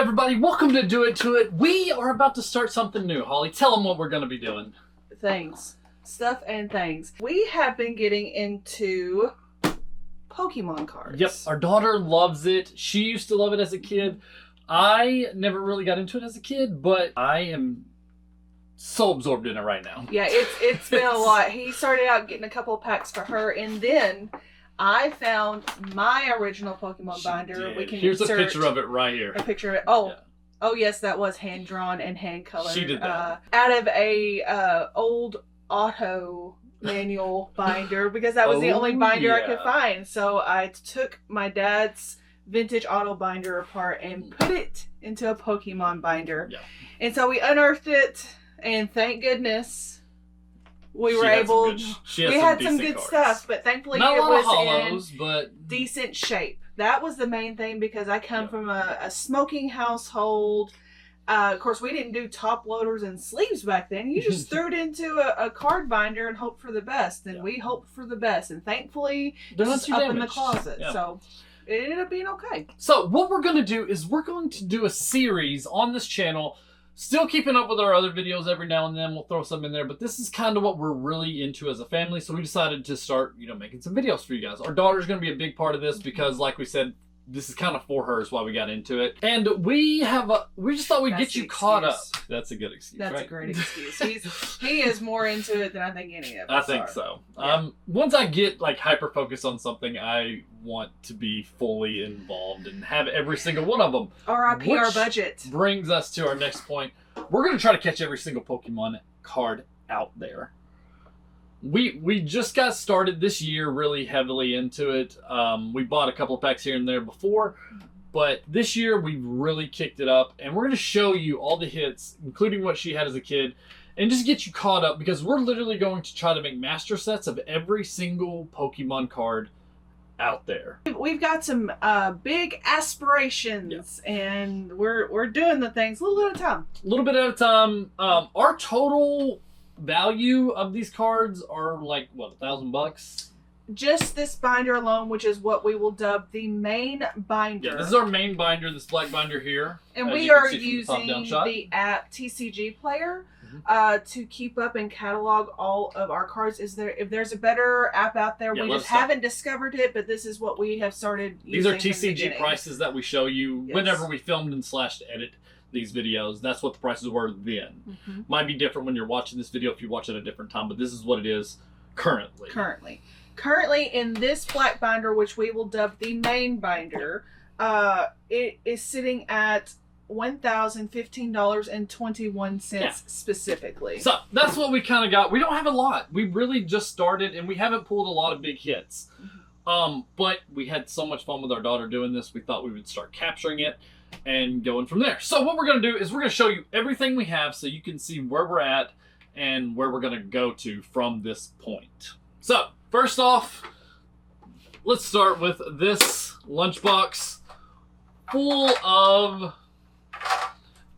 everybody? Welcome to Do It To It. We are about to start something new. Holly, tell them what we're going to be doing. Things. Stuff and things. We have been getting into Pokemon cards. Yep, our daughter loves it. She used to love it as a kid. I never really got into it as a kid, but I am so absorbed in it right now. Yeah, it's been a lot. He started out getting a couple of packs for her, and then I found my original Pokemon binder. We can Here's a picture of it right here. A picture of it. Oh, yeah. Oh yes, that was hand drawn and hand colored. She did that out of a old auto manual binder because that was the only binder I could find. So I took my dad's vintage auto binder apart and put it into a Pokemon binder. Yeah. And so we unearthed it, and thank goodness. We had some good stuff, but thankfully Not it was hollows, in but decent shape. That was the main thing because I come from a smoking household. Of course, we didn't do top loaders and sleeves back then. You just threw it into a card binder and hoped for the best. And we hoped for the best. And thankfully, it's up in the closet. Yeah. So it ended up being okay. So what we're going to do is we're going to do a series on this channel. Still keeping up with our other videos every now and then. We'll throw some in there. But this is kind of what we're really into as a family. So we decided to start, making some videos for you guys. Our daughter's going to be a big part of this because, like we said, this is kind of for her is why we got into it. And we just thought we'd get you caught up. That's a good excuse, That's a great excuse. He is more into it than I think any of us I think so. Yeah. Once I get hyper-focused on something, I want to be fully involved and have every single one of them. RIP our budget. Brings us to our next point. We're going to try to catch every single Pokemon card out there. We just got started this year really heavily into it. We bought a couple of packs here and there before, but this year we've really kicked it up, and we're going to show you all the hits, including what she had as a kid, and just get you caught up because we're literally going to try to make master sets of every single Pokemon card out there. We've got some big aspirations, and we're doing the things a little bit at a time. A little bit at a time. Our total value of these cards are $1,000. Just this binder alone, which is what we will dub the main binder. Yeah, this is our main binder, this black binder here. And we are using the app TCG Player to keep up and catalog all of our cards. If there's a better app out there, we just haven't discovered it, but this is what we have started using. These are TCG prices that we show you whenever we filmed and /edit these videos. That's what the prices were then. Might be different when you're watching this video if you watch it at a different time, but this is what it is currently. Currently in this black binder, which we will dub the main binder, it is sitting at $1,015.21 specifically. So that's what we kind of got. We don't have a lot. We really just started, and we haven't pulled a lot of big hits. But we had so much fun with our daughter doing this, we thought we would start capturing it and going from there. So what we're going to do is we're going to show you everything we have so you can see where we're at and where we're going to go to from this point. So first off, let's start with this lunchbox full of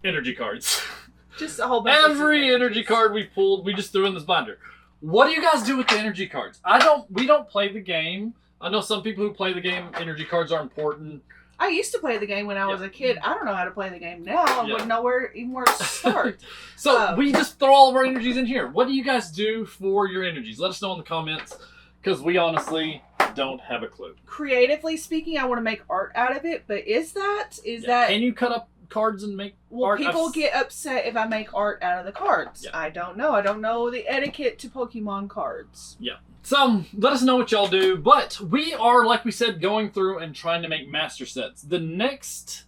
energy cards. Just a whole bunch. Every energy card we pulled, we just threw in this binder. What do you guys do with the energy cards? We don't play the game. I know some people who play the game, energy cards are important. I used to play the game when I was a kid. I don't know how to play the game now. I wouldn't know where to start. So we just throw all of our energies in here. What do you guys do for your energies? Let us know in the comments because we honestly don't have a clue. Creatively speaking, I want to make art out of it, but is that... Can you cut up cards and make art? People get upset if I make art out of the cards. I don't know. I don't know the etiquette to Pokemon cards. Yeah. So, let us know what y'all do. But we are, like we said, going through and trying to make master sets. The next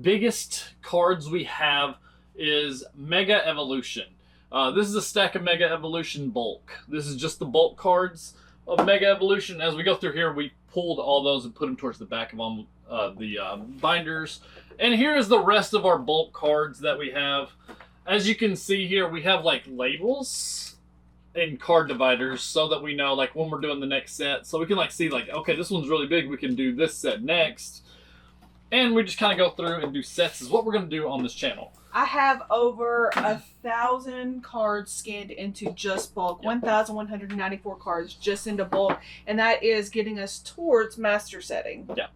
biggest cards we have is Mega Evolution. This is a stack of Mega Evolution bulk. This is just the bulk cards of Mega Evolution. As we go through here, we pulled all those and put them towards the back of the binders. And here is the rest of our bulk cards that we have. As you can see here, we have labels and card dividers so that we know when we're doing the next set. So we can see okay, this one's really big, we can do this set next. And we just kind of go through and do sets is what we're going to do on this channel. I have over 1,000 cards scanned into just bulk. 1,194 cards just into bulk. And that is getting us towards master setting. Yeah.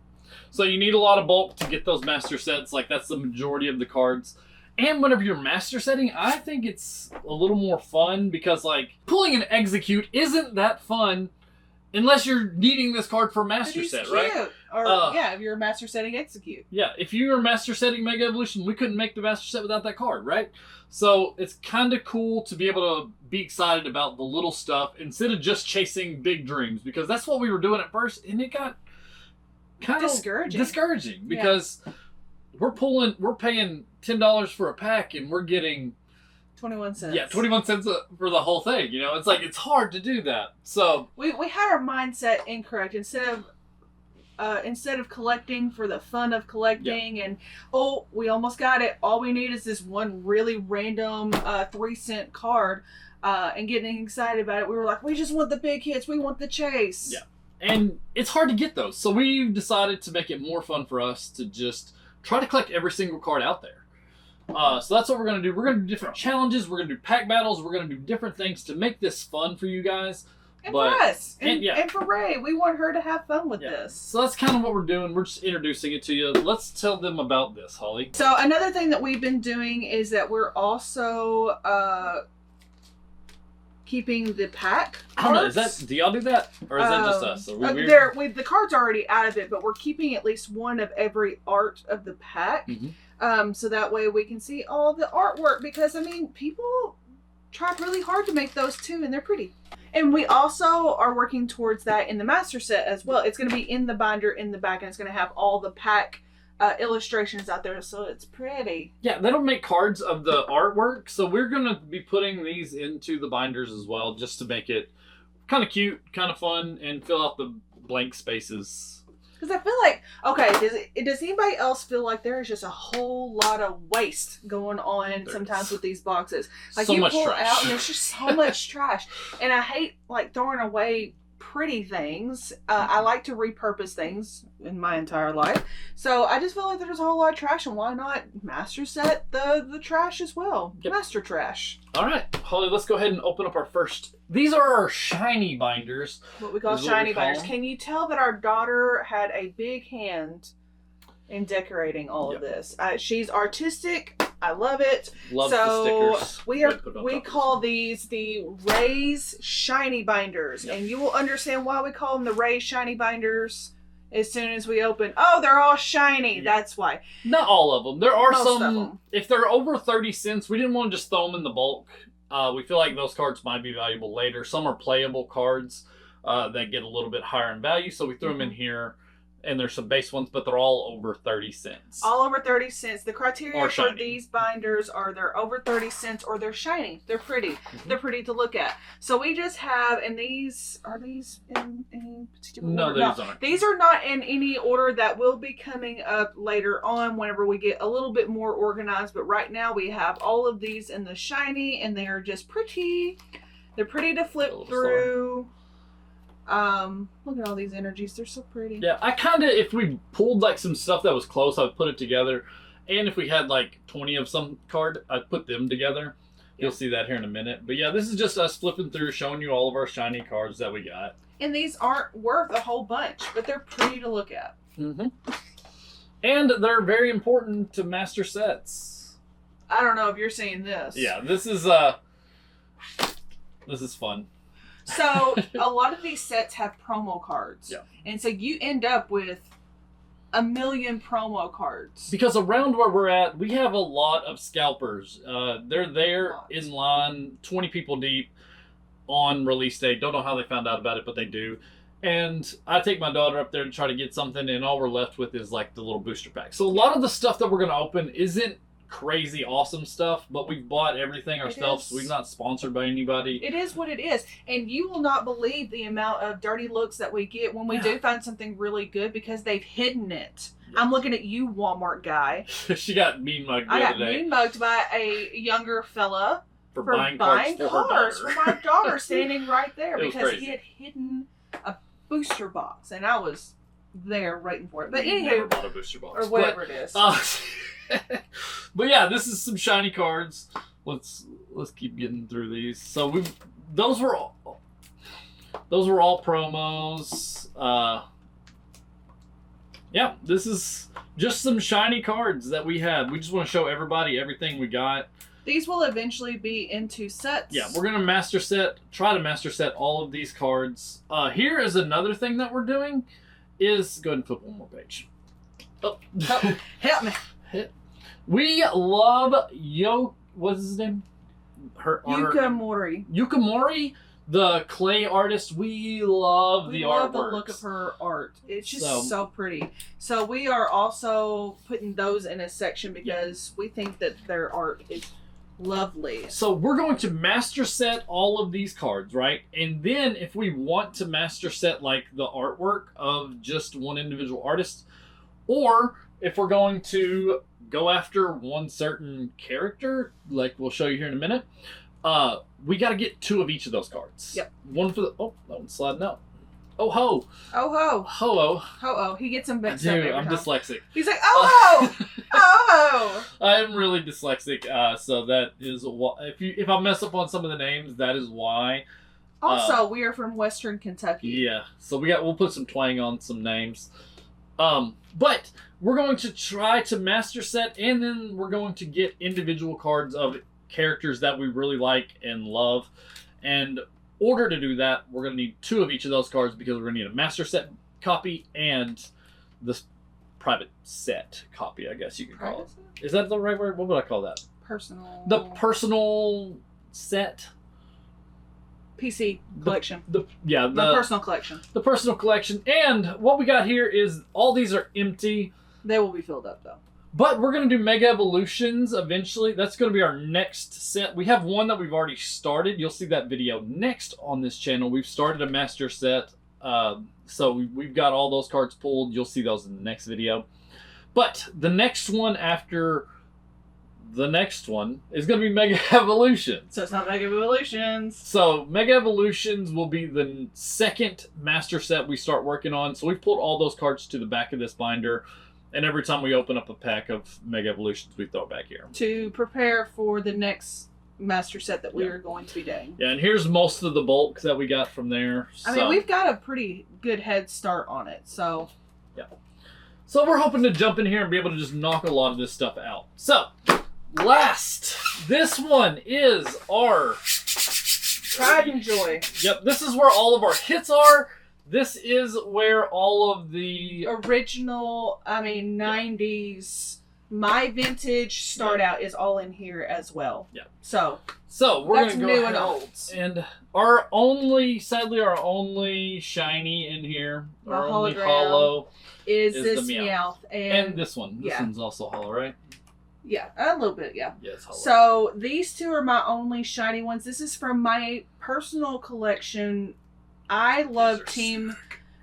So you need a lot of bulk to get those master sets. Like, that's the majority of the cards. And whenever you're master setting, I think it's a little more fun because, like, pulling an execute isn't that fun unless you're needing this card for a master set, cute. right? Or, if you're master setting execute. Yeah, if you were master setting Mega Evolution, we couldn't make the master set without that card, right? So it's kind of cool to be able to be excited about the little stuff instead of just chasing big dreams, because that's what we were doing at first, and it got kind of discouraging because we're paying $10 for a pack and we're getting 21 cents. Yeah, 21 cents for the whole thing. You know, it's like, it's hard to do that. So we had our mindset incorrect. Instead of collecting for the fun of collecting and we almost got it. All we need is this one really random 3-cent card and getting excited about it. We were like, we just want the big hits. We want the chase. Yeah. And it's hard to get those. So we've decided to make it more fun for us to just try to collect every single card out there. So that's what we're going to do. We're going to do different challenges. We're going to do pack battles. We're going to do different things to make this fun for you guys. And for us. And for Ray. We want her to have fun with this. So that's kind of what we're doing. We're just introducing it to you. Let's tell them about this, Holly. So another thing that we've been doing is that we're also keeping the pack cards. I don't know. Do y'all do that? Or is that just us? Are we weird? The card's already out of it, but we're keeping at least one of every art of the pack. Mm-hmm. So that way we can see all the artwork, because, I mean, people tried really hard to make those too, and they're pretty. And we also are working towards that in the master set as well. It's going to be in the binder in the back, and it's going to have all the pack illustrations out there, so it's pretty. Yeah, they don't make cards of the artwork, so we're going to be putting these into the binders as well, just to make it kind of cute, kind of fun, and fill out the blank spaces. Because I feel like, does anybody else feel like there is just a whole lot of waste going on sometimes with these boxes? Like, so you much pull trash. out and there's just so much trash. And I hate, like, throwing away pretty things. I like to repurpose things in my entire life. So I just feel like there's a whole lot of trash, and why not master set the trash as well? Yep. Master trash. All right, Holly, let's go ahead and open up our first. These are our shiny binders. What we call shiny binders. Can you tell that our daughter had a big hand in decorating all of this? She's artistic. I love it. Love the stickers. We call these the Ray's Shiny Binders. Yep. And you will understand why we call them the Ray's Shiny Binders as soon as we open. Oh, they're all shiny. Yep. That's why. Not all of them. There are some. If they're over 30 cents, we didn't want to just throw them in the bulk. We feel like those cards might be valuable later. Some are playable cards that get a little bit higher in value, so we threw them in here. And there's some base ones, but they're all over 30 cents. All over 30 cents. The criteria for these binders are they're over 30 cents or they're shiny. They're pretty. Mm-hmm. They're pretty to look at. So we just have, and these, are these in any particular order? No, these aren't. These are not in any order. That will be coming up later on whenever we get a little bit more organized. But right now we have all of these in the shiny, and they are just pretty. They're pretty to flip through. Look at all these energies. They're so pretty. Yeah, I kind of, if we pulled like some stuff that was close, I'd put it together. And if we had like 20 of some card, I'd put them together. Yeah. You'll see that here in a minute. But yeah, this is just us flipping through, showing you all of our shiny cards that we got. And these aren't worth a whole bunch, but they're pretty to look at. Mm-hmm. And they're very important to master sets. I don't know if you're seeing this. Yeah, this is fun. So a lot of these sets have promo cards. Yeah. And so you end up with a million promo cards. Because around where we're at, we have a lot of scalpers. They're there in line, 20 people deep on release day. Don't know how they found out about it, but they do. And I take my daughter up there to try to get something, and all we're left with is like the little booster pack. So a lot of the stuff that we're going to open isn't crazy awesome stuff, but we've bought everything ourselves. We're not sponsored by anybody. It is what it is, and you will not believe the amount of dirty looks that we get when we do find something really good, because they've hidden it. Yeah. I'm looking at you, Walmart guy. She got mean mugged. I got mean mugged by a younger fella for buying cards for my daughter, standing right there because he had hidden a booster box, and I was there waiting for it. But anyway, never bought a booster box or whatever it is. But yeah, this is some shiny cards. Let's keep getting through these. So those were all promos. yeah, this is just some shiny cards that we had. We just want to show everybody everything we got. These will eventually be into sets. Yeah, we're going to try to master set all of these cards. Here is another thing that we're doing is, go ahead and flip one more page. Oh. Help me. We love what's his name? Yukamori, the clay artist. We love the artwork. the look of her art. It's just so pretty. So we are also putting those in a section because we think that their art is lovely. So we're going to master set all of these cards, right? And then if we want to master set like the artwork of just one individual artist, or if we're going to go after one certain character, like we'll show you here in a minute, we got to get 2 of each of those cards. Yep. One for the, that one's sliding out. Oh ho. Oh ho. Ho-oh. Ho-oh. He gets them mixed up every I'm time. dyslexic. He's like, oh ho. Oh ho. I am really dyslexic, so that is why. If I mess up on some of the names, that is why. Also, we are from Western Kentucky. Yeah, so we'll put some twang on some names. But we're going to try to master set, and then we're going to get individual cards of characters that we really like and love. And in order to do that, we're going to need 2 of each of those cards because we're going to need a master set copy and this private set copy, I guess you could call it. Is that the right word? What would I call that? Personal. The personal set. PC collection. The personal collection. The personal collection. And what we got here is all these are empty. They will be filled up though. But we're going to do Mega Evolutions eventually. That's going to be our next set. We have one that we've already started. You'll see that video next on this channel. We've started a master set. So we've got all those cards pulled. You'll see those in the next video. But the next one after the next one is going to be Mega Evolutions. So it's not Mega Evolutions. So Mega Evolutions will be the second master set we start working on. So we've pulled all those cards to the back of this binder. And every time we open up a pack of Mega Evolutions, we throw it back here. To prepare for the next master set that we are going to be doing. Yeah, and here's most of the bulk that we got from there. I mean, we've got a pretty good head start on it, so... Yeah. So we're hoping to jump in here and be able to just knock a lot of this stuff out. So, this one is our... Pride and Joy. Yep, this is where all of our hits are. This is where all of the... original, 90s, my vintage start out is all in here as well. Yeah. So we're that's going to go new ahead and olds. And our only shiny in here, our only hollow, is the this Meowth. Meowth. And this one. This one's also hollow, right? Yeah, a little bit, yeah. Yeah, it's hollow. So these 2 are my only shiny ones. This is from my personal collection. I love Team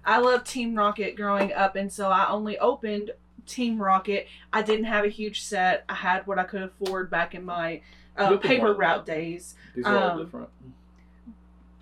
Rocket growing up, and so I only opened Team Rocket. I didn't have a huge set. I had what I could afford back in my paper route days. These are all different.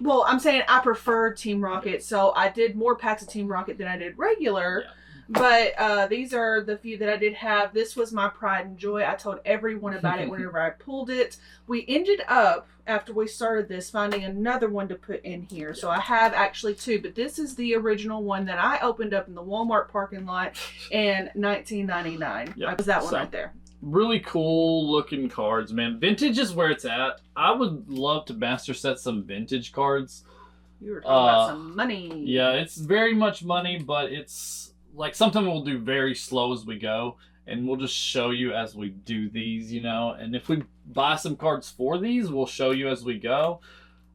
Well, I'm saying I preferred Team Rocket, so I did more packs of Team Rocket than I did regular. Yeah. But these are the few that I did have. This was my pride and joy. I told everyone about it whenever I pulled it. We ended up, after we started this, finding another one to put in here. Yeah. So I have actually 2, but this is the original one that I opened up in the Walmart parking lot in 1999. Yeah. That was that one right there. Really cool looking cards, man. Vintage is where it's at. I would love to master set some vintage cards. You were talking about some money. Yeah, it's very much money, but it's... like, sometimes we'll do very slow as we go, and we'll just show you as we do these, and if we buy some cards for these, we'll show you as we go.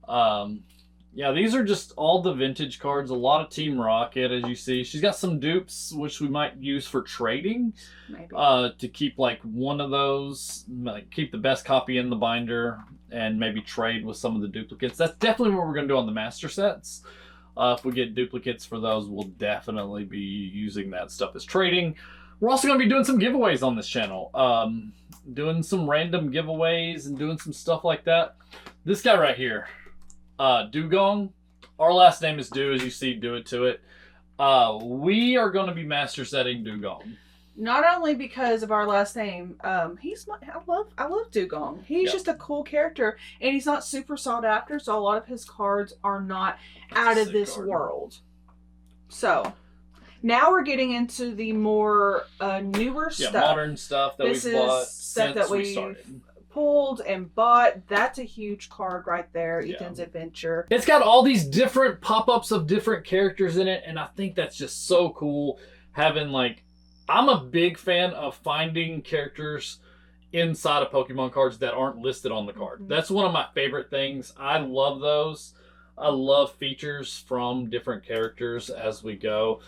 Yeah, these are just all the vintage cards, a lot of Team Rocket, as you see. She's got some dupes, which we might use for trading. Maybe. To keep, like, one of those, like, keep the best copy in the binder, and maybe trade with some of the duplicates. That's definitely what we're going to do on the master sets. If we get duplicates for those, we'll definitely be using that stuff as trading. We're also going to be doing some giveaways on this channel. Doing some random giveaways and doing some stuff like that. This guy right here, Dugong. Our last name is Du, as you see, Do It To It. We are going to be master setting Dugong. Not only because of our last name, I love Dugong. He's just a cool character, and he's not super sought after, so a lot of his cards are not out of this world. So, Now we're getting into the more newer stuff. Modern stuff that we've bought since we started. Pulled and bought. That's a huge card right there. Ethan's Adventure. It's got all these different pop-ups of different characters in it, and I think that's just so cool. Having like, I'm a big fan of finding characters inside of Pokemon cards that aren't listed on the card. Mm-hmm. That's one of my favorite things. I love those. I love features from different characters as we go.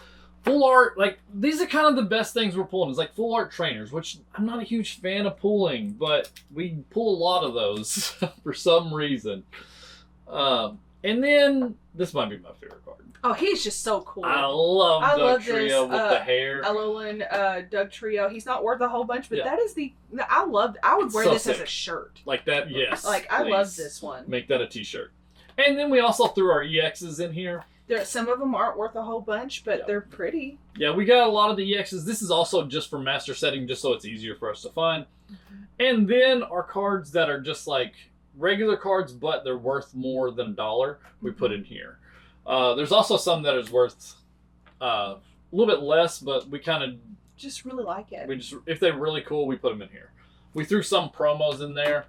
Full art, like, these are kind of the best things we're pulling. It's like full art trainers, which I'm not a huge fan of pulling, but we pull a lot of those for some reason. And then, this might be my favorite card. Oh, he's just so cool. I love Doug Trio with the hair. Alolan Doug Trio. He's not worth a whole bunch, but that is I would wear this as a shirt. Like that, yes. Like, I love this one. Make that a t-shirt. And then we also threw our EXs in here. Some of them aren't worth a whole bunch, but they're pretty. Yeah, we got a lot of the EXs. This is also just for master setting, just so it's easier for us to find. Mm-hmm. And then our cards that are just like regular cards, but they're worth more than $1, we put in here. There's also some that is worth a little bit less, but we kind of just really like it. If they're really cool, we put them in here. We threw some promos in there.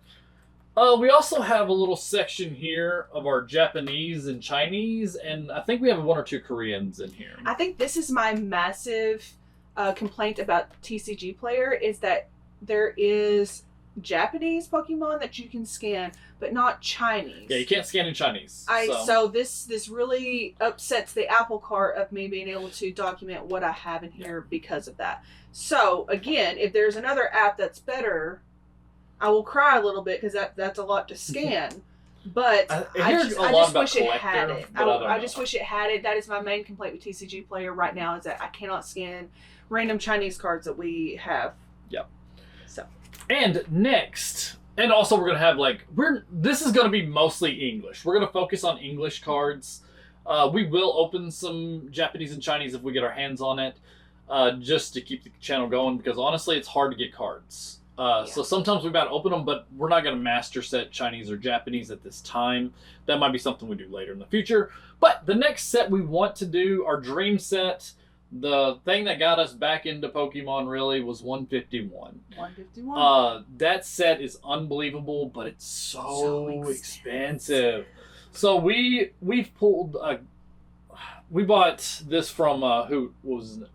We also have a little section here of our Japanese and Chinese, and I think we have 1 or 2 Koreans in here. I think this is my massive complaint about TCG Player is that there is Japanese Pokemon that you can scan, but not Chinese. Yeah, you can't scan in Chinese. So this really upsets the apple cart of me being able to document what I have in here because of that. So again, if there's another app that's better, I will cry a little bit because that's a lot to scan. But I just wish it had it. I just wish it had it. That is my main complaint with TCG Player right now is that I cannot scan random Chinese cards that we have. Yep. So. And next, and also we're gonna have this is gonna be mostly English. We're gonna focus on English cards. We will open some Japanese and Chinese if we get our hands on it, just to keep the channel going because honestly, it's hard to get cards. So sometimes we might open them, but we're not going to master set Chinese or Japanese at this time. That might be something we do later in the future. But the next set we want to do, our dream set, the thing that got us back into Pokemon really was 151. 151. That set is unbelievable, but it's so expensive. So we've pulled we bought this from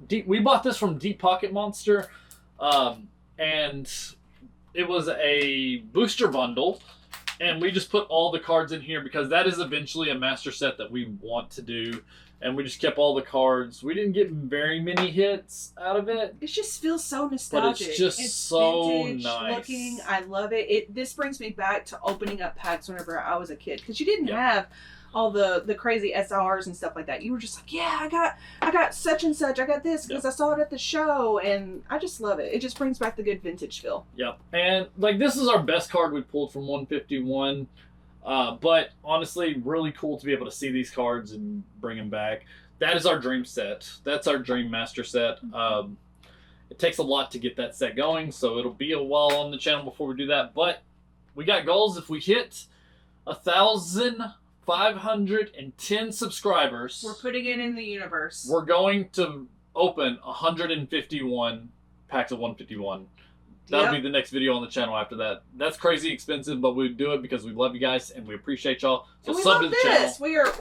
we bought this from Deep Pocket Monster. And it was a booster bundle, and we just put all the cards in here because that is eventually a master set that we want to do, and we just kept all the cards. We didn't get very many hits out of it. It just feels so nostalgic. But it's just so nice. Looking. I love it. This brings me back to opening up packs whenever I was a kid because you didn't have all the crazy SRs and stuff like that. You were just like, yeah, I got such and such. I got this because I saw it at the show, and I just love it. It just brings back the good vintage feel. Yep. And this is our best card we pulled from 151. But honestly, really cool to be able to see these cards and bring them back. That is our dream set. That's our dream master set. It takes a lot to get that set going, so it'll be a while on the channel before we do that. But we got goals. If we hit 1,510 subscribers, we're putting it in the universe. We're going to open 151 packs of 151. That'll be the next video on the channel after that. That's crazy expensive, but we do it because we love you guys and we appreciate y'all. So sub to the channel.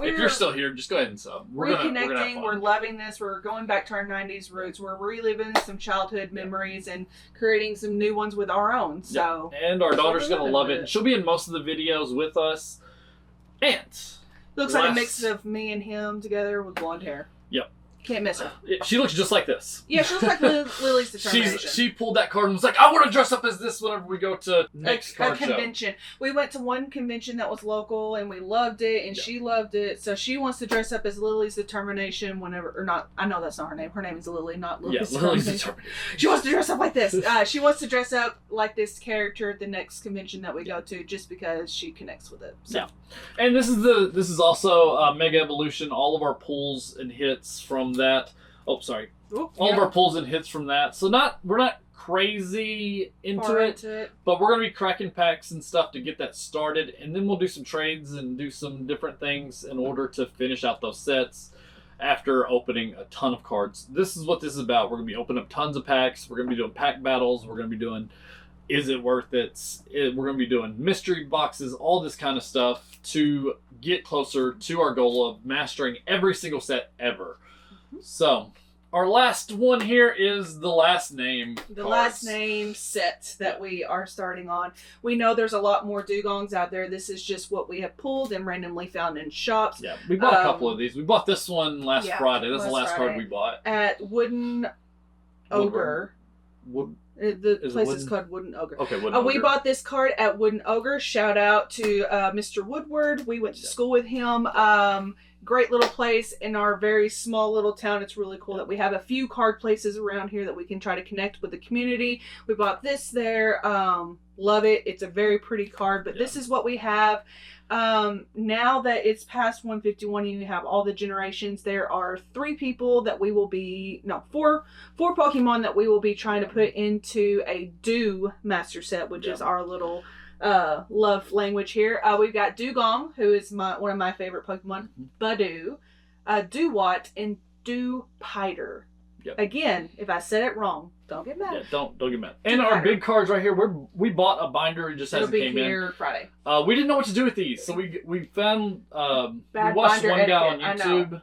If you're still here, just go ahead and sub. We're reconnecting. We're loving this. We're going back to our 90s roots. We're reliving some childhood memories and creating some new ones with our own. So and our daughter's gonna love it. She'll be in most of the videos with us. And looks like a mix of me and him together with blonde hair. Yep. Can't miss her. She looks just like this. Yeah, she looks like Lily's Determination. She pulled that card and was like, I want to dress up as this whenever we go to next card convention. Show. We went to one convention that was local and we loved it and she loved it. So she wants to dress up as Lily's Determination whenever, or not, I know that's not her name. Her name is Lily, not Lily's Determination. She wants to dress up like this. She wants to dress up like this character at the next convention that we go to just because she connects with it. So. Yeah. And this is also Mega Evolution. All of our pulls and hits from that. Oh, sorry. All of our pulls and hits from that. So we're not crazy into it, but we're going to be cracking packs and stuff to get that started. And then we'll do some trades and do some different things in order to finish out those sets after opening a ton of cards. This is what this is about. We're going to be opening up tons of packs. We're going to be doing pack battles. We're going to be doing Is It Worth It? We're going to be doing mystery boxes, all this kind of stuff to get closer to our goal of mastering every single set ever. So, our last one here is the last name The cards. last name set that we are starting on. We know there's a lot more dugongs out there. This is just what we have pulled and randomly found in shops. Yeah, we bought a couple of these. We bought this one last Friday. That's the last card we bought. At Wooden Ogre. The place is called Wooden Ogre. Okay, Wooden Ogre. We bought this card at Wooden Ogre. Shout out to Mr. Woodward. We went to school with him. Great little place in our very small little town. It's really cool that we have a few card places around here that we can try to connect with the community. We bought this there. Love it. It's a very pretty card, but this is what we have. Now that it's past 151 and you have all the generations, there are four Pokemon that we will be trying to put into a Do Master Set, which is our little love language here. We've got Dugong, who is one of my favorite Pokemon, Badoo, Duwat, and Dewpider. Yep. Again, if I said it wrong, don't get mad. Yeah, don't get mad. And our big cards right here, we bought a binder just as it came in. It'll be here Friday. We didn't know what to do with these, so we found Bad we watched binder one guy etiquette, on YouTube,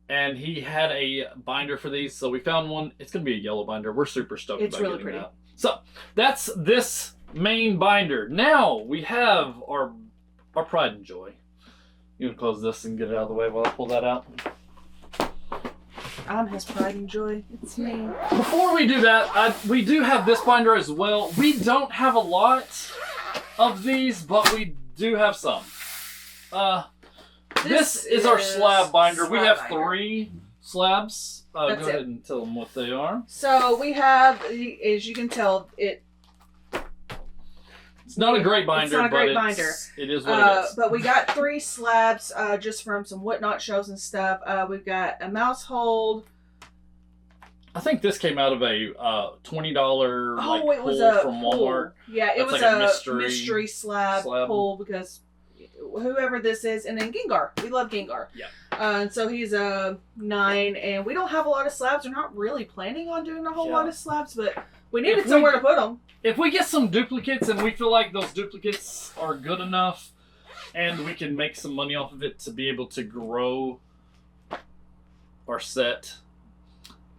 and he had a binder for these, so we found one. It's gonna be a yellow binder. We're super stoked about really getting pretty. that. So that's this main binder. Now we have our pride and joy. You want to close this and get it out of the way while I pull that out? I'm his pride and joy. It's me. Before we do that, we do have this binder as well. We don't have a lot of these, but we do have some. This is our slab binder. We have 3 slabs. Go ahead and tell them what they are. So we have, as you can tell, it's not a great binder. It's not a great binder. It is what it is. But we got 3 slabs just from some Whatnot shows and stuff. We've got a mouse hold. I think this came out of a $20 it was pull from Walmart. Yeah, it was a mystery slab pull because whoever this is, and then Gengar. We love Gengar. Yeah. And so he's a 9, and we don't have a lot of slabs. We're not really planning on doing a whole lot of slabs, but we needed somewhere to put them. If we get some duplicates and we feel like those duplicates are good enough and we can make some money off of it to be able to grow our set,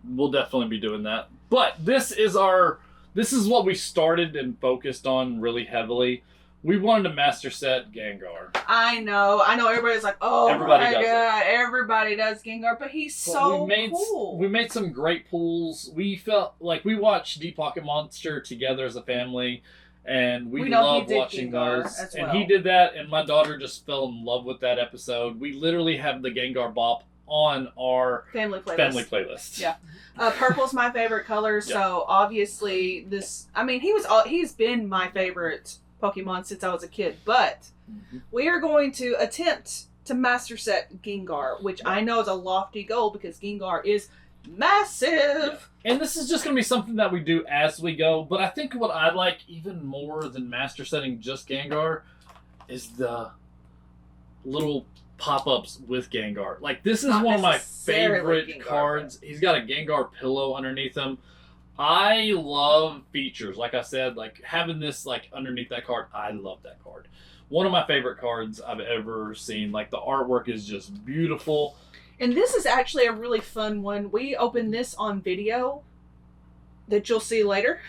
we'll definitely be doing that. But this is what we started and focused on really heavily. We wanted to master set Gengar. I know. Everybody's like, oh my god, everybody does Gengar, but he's so cool. We made some great pulls. We felt like we watched Deep Pocket Monster together as a family, and we loved watching those. And he did that, and my daughter just fell in love with that episode. We literally have the Gengar Bop on our family playlist. Yeah. Purple's my favorite color, so obviously he's been my favorite Pokemon since I was a kid, but we are going to attempt to master set Gengar, which I know is a lofty goal because Gengar is massive. Yeah. And this is just going to be something that we do as we go, but I think what I like even more than master setting just Gengar is the little pop-ups with Gengar. Like, this is one of my favorite cards. He's got a Gengar pillow underneath him. I love features. Like I said, like having this like underneath that card, I love that card. One of my favorite cards I've ever seen. Like, the artwork is just beautiful. And this is actually a really fun one. We opened this on video that you'll see later.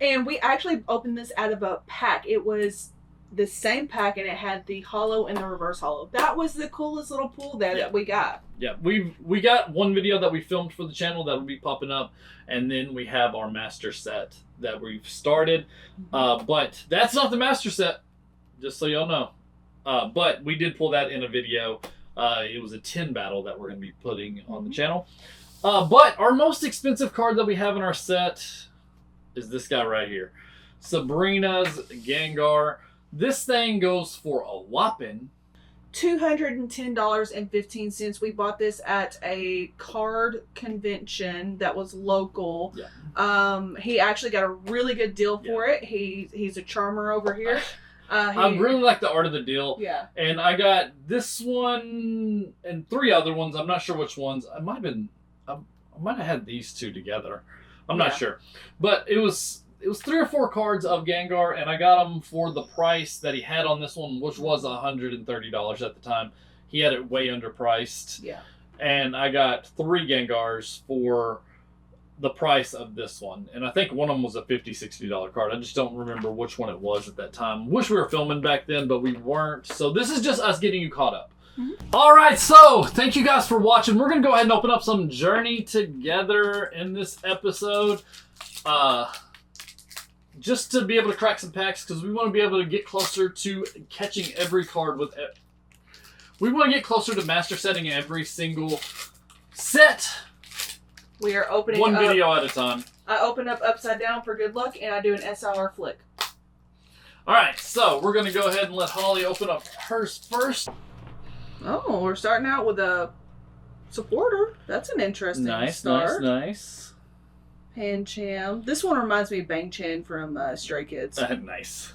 And we actually opened this out of a pack. It was the same pack, and it had the holo and the reverse holo. That was the coolest little pull that we got. Yeah, we got one video that we filmed for the channel that will be popping up, and then we have our master set that we've started. But that's not the master set, just so y'all know. But we did pull that in a video. It was a 10 battle that we're going to be putting on the channel. But our most expensive card that we have in our set is this guy right here. Sabrina's Gengar. This thing goes for a whopping $210.15. We bought this at a card convention that was local. Yeah. He actually got a really good deal for it. He's a charmer over here. I really like the art of the deal. Yeah. And I got this one and 3 other ones. I'm not sure which ones. I might have had these 2 together. I'm not sure. But it was 3 or 4 cards of Gengar, and I got them for the price that he had on this one, which was $130 at the time. He had it way underpriced. Yeah. And I got 3 Gengars for the price of this one. And I think one of them was a $50, $60 card. I just don't remember which one it was at that time. Wish we were filming back then, but we weren't. So this is just us getting you caught up. All right, so thank you guys for watching. We're going to go ahead and open up some Journey together in this episode. Just to be able to crack some packs, because we want to be able to get closer to catching every card with it. We want to get closer to master setting every single set. We are opening one video at a time. I open up upside down for good luck, and I do an SLR flick. All right, so we're going to go ahead and let Holly open up hers first. Oh, we're starting out with a supporter. That's an interesting start. Nice. Pancham. This one reminds me of Bang Chan from Stray Kids. Nice.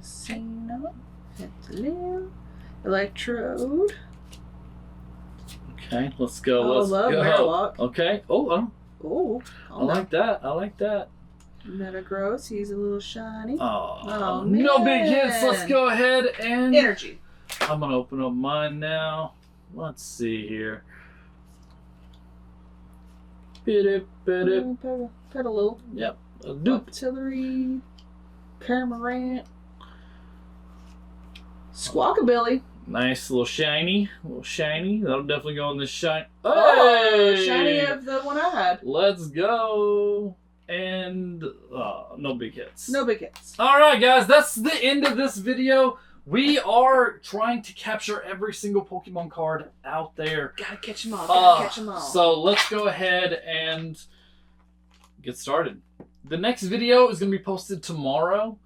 Cena. Electrode. Okay, let's go. Let's go. Marowak. Okay. I like that. Metagross. He's a little shiny. Oh, no big hits. Let's go ahead and... Energy. I'm going to open up mine now. Let's see here. Petalil. Yep. A dupe. Artillery. Camarant. Squawkabilly. Nice little shiny. That'll definitely go in this shiny. Oh, shiny of the one I had. Let's go. And no big hits. No big hits. All right, guys. That's the end of this video. We are trying to capture every single Pokemon card out there. Gotta catch them all. So let's go ahead and get started. The next video is going to be posted tomorrow.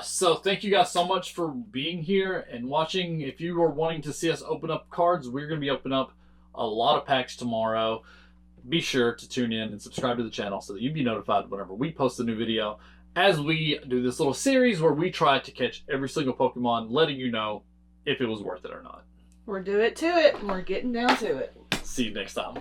So thank you guys so much for being here and watching. If you are wanting to see us open up cards, we're going to be opening up a lot of packs tomorrow. Be sure to tune in and subscribe to the channel so that you'll be notified whenever we post a new video, as we do this little series where we try to catch every single Pokemon, letting you know if it was worth it or not. We're doing it to it, and we're getting down to it. See you next time.